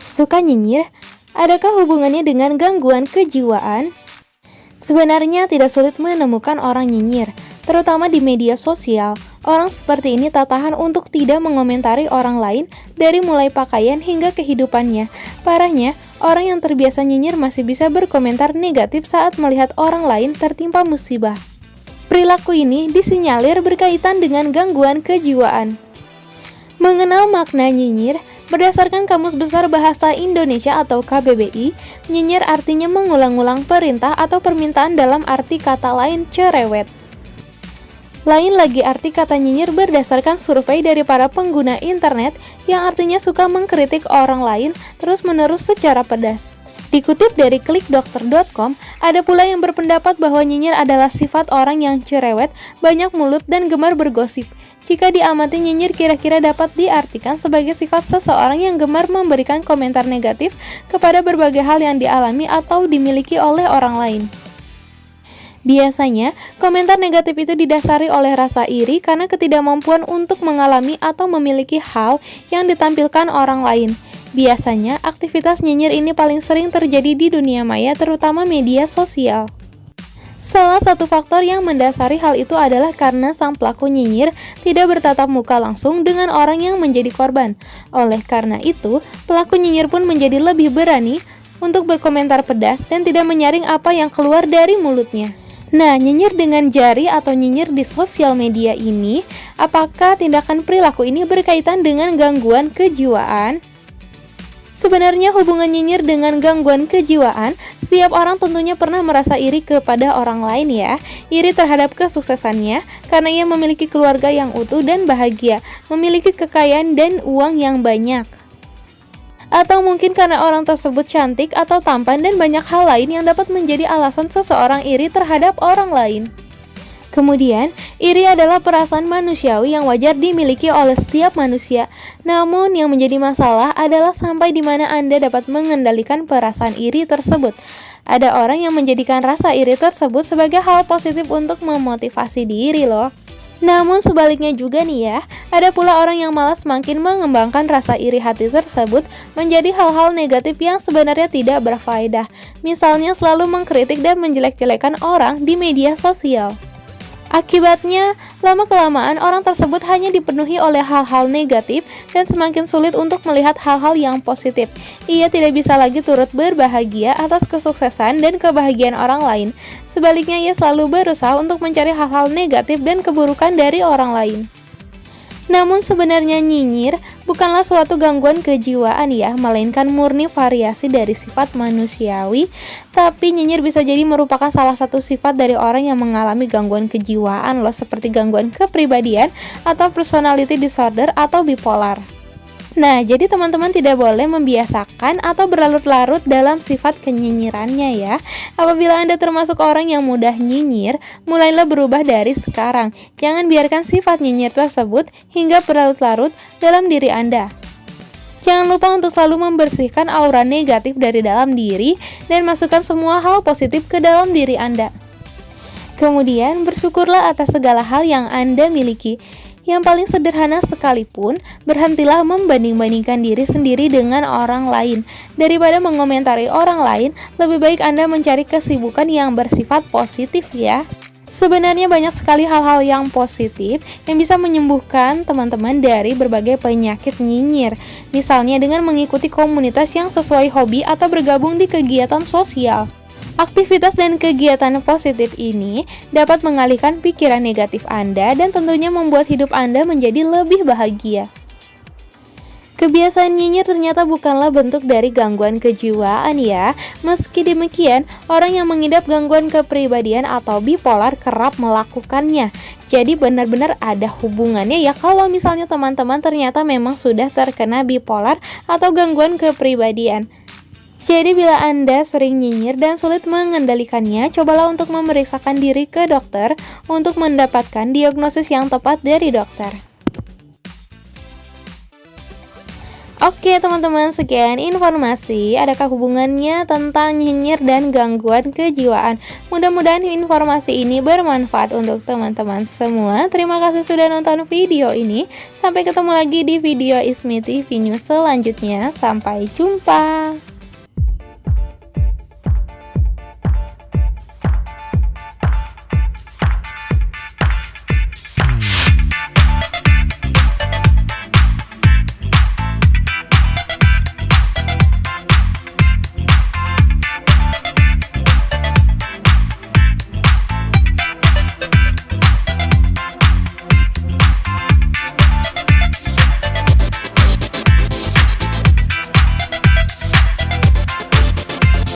Suka nyinyir? Adakah hubungannya dengan gangguan kejiwaan? Sebenarnya tidak sulit menemukan orang nyinyir, terutama di media sosial. Orang seperti ini tak tahan untuk tidak mengomentari orang lain dari mulai pakaian hingga kehidupannya. Parahnya, orang yang terbiasa nyinyir masih bisa berkomentar negatif saat melihat orang lain tertimpa musibah. Perilaku ini disinyalir berkaitan dengan gangguan kejiwaan. Mengenal makna nyinyir, berdasarkan Kamus Besar Bahasa Indonesia atau KBBI, nyinyir artinya mengulang-ulang perintah atau permintaan dalam arti kata lain cerewet. Lain lagi arti kata nyinyir berdasarkan survei dari para pengguna internet yang artinya suka mengkritik orang lain terus-menerus secara pedas. Dikutip dari klikdokter.com, ada pula yang berpendapat bahwa nyinyir adalah sifat orang yang cerewet, banyak mulut, dan gemar bergosip. Jika diamati, nyinyir kira-kira dapat diartikan sebagai sifat seseorang yang gemar memberikan komentar negatif kepada berbagai hal yang dialami atau dimiliki oleh orang lain. Biasanya, komentar negatif itu didasari oleh rasa iri karena ketidakmampuan untuk mengalami atau memiliki hal yang ditampilkan orang lain. Biasanya, aktivitas nyinyir ini paling sering terjadi di dunia maya, terutama media sosial. Salah satu faktor yang mendasari hal itu adalah karena sang pelaku nyinyir tidak bertatap muka langsung dengan orang yang menjadi korban. Oleh karena itu, pelaku nyinyir pun menjadi lebih berani untuk berkomentar pedas dan tidak menyaring apa yang keluar dari mulutnya. Nah, nyinyir dengan jari atau nyinyir di sosial media ini, apakah tindakan perilaku ini berkaitan dengan gangguan kejiwaan? Sebenarnya hubungan nyinyir dengan gangguan kejiwaan, setiap orang tentunya pernah merasa iri kepada orang lain ya. Iri terhadap kesuksesannya, karena ia memiliki keluarga yang utuh dan bahagia, memiliki kekayaan dan uang yang banyak. Atau mungkin karena orang tersebut cantik atau tampan dan banyak hal lain yang dapat menjadi alasan seseorang iri terhadap orang lain. Kemudian, iri adalah perasaan manusiawi yang wajar dimiliki oleh setiap manusia. Namun, yang menjadi masalah adalah sampai di mana Anda dapat mengendalikan perasaan iri tersebut. Ada orang yang menjadikan rasa iri tersebut sebagai hal positif untuk memotivasi diri loh. Namun sebaliknya juga nih ya, ada pula orang yang malah semakin mengembangkan rasa iri hati tersebut menjadi hal-hal negatif yang sebenarnya tidak berfaedah. Misalnya selalu mengkritik dan menjelek-jelekan orang di media sosial. Akibatnya, lama-kelamaan orang tersebut hanya dipenuhi oleh hal-hal negatif dan semakin sulit untuk melihat hal-hal yang positif. Ia tidak bisa lagi turut berbahagia atas kesuksesan dan kebahagiaan orang lain. Sebaliknya, ia selalu berusaha untuk mencari hal-hal negatif dan keburukan dari orang lain. Namun sebenarnya nyinyir bukanlah suatu gangguan kejiwaan ya, melainkan murni variasi dari sifat manusiawi. Tapi nyinyir bisa jadi merupakan salah satu sifat dari orang yang mengalami gangguan kejiwaan loh, seperti gangguan kepribadian atau personality disorder atau bipolar. Nah, jadi teman-teman tidak boleh membiasakan atau berlarut-larut dalam sifat kenyinyirannya ya. Apabila Anda termasuk orang yang mudah nyinyir, mulailah berubah dari sekarang. Jangan biarkan sifat nyinyir tersebut hingga berlarut-larut dalam diri Anda. Jangan lupa untuk selalu membersihkan aura negatif dari dalam diri dan masukkan semua hal positif ke dalam diri Anda. Kemudian, bersyukurlah atas segala hal yang Anda miliki. Yang paling sederhana sekalipun, berhentilah membanding-bandingkan diri sendiri dengan orang lain. Daripada mengomentari orang lain, lebih baik Anda mencari kesibukan yang bersifat positif ya. Sebenarnya banyak sekali hal-hal yang positif yang bisa menyembuhkan teman-teman dari berbagai penyakit nyinyir. Misalnya dengan mengikuti komunitas yang sesuai hobi atau bergabung di kegiatan sosial. Aktivitas dan kegiatan positif ini dapat mengalihkan pikiran negatif Anda dan tentunya membuat hidup Anda menjadi lebih bahagia. Kebiasaan nyinyir ternyata bukanlah bentuk dari gangguan kejiwaan ya. Meski demikian, orang yang mengidap gangguan kepribadian atau bipolar kerap melakukannya. Jadi benar-benar ada hubungannya ya kalau misalnya teman-teman ternyata memang sudah terkena bipolar atau gangguan kepribadian. Jadi bila Anda sering nyinyir dan sulit mengendalikannya, cobalah untuk memeriksakan diri ke dokter untuk mendapatkan diagnosis yang tepat dari dokter. Oke teman-teman, sekian informasi. Adakah hubungannya tentang nyinyir dan gangguan kejiwaan? Mudah-mudahan informasi ini bermanfaat untuk teman-teman semua. Terima kasih sudah nonton video ini. Sampai ketemu lagi di video Ismi TV News selanjutnya. Sampai jumpa.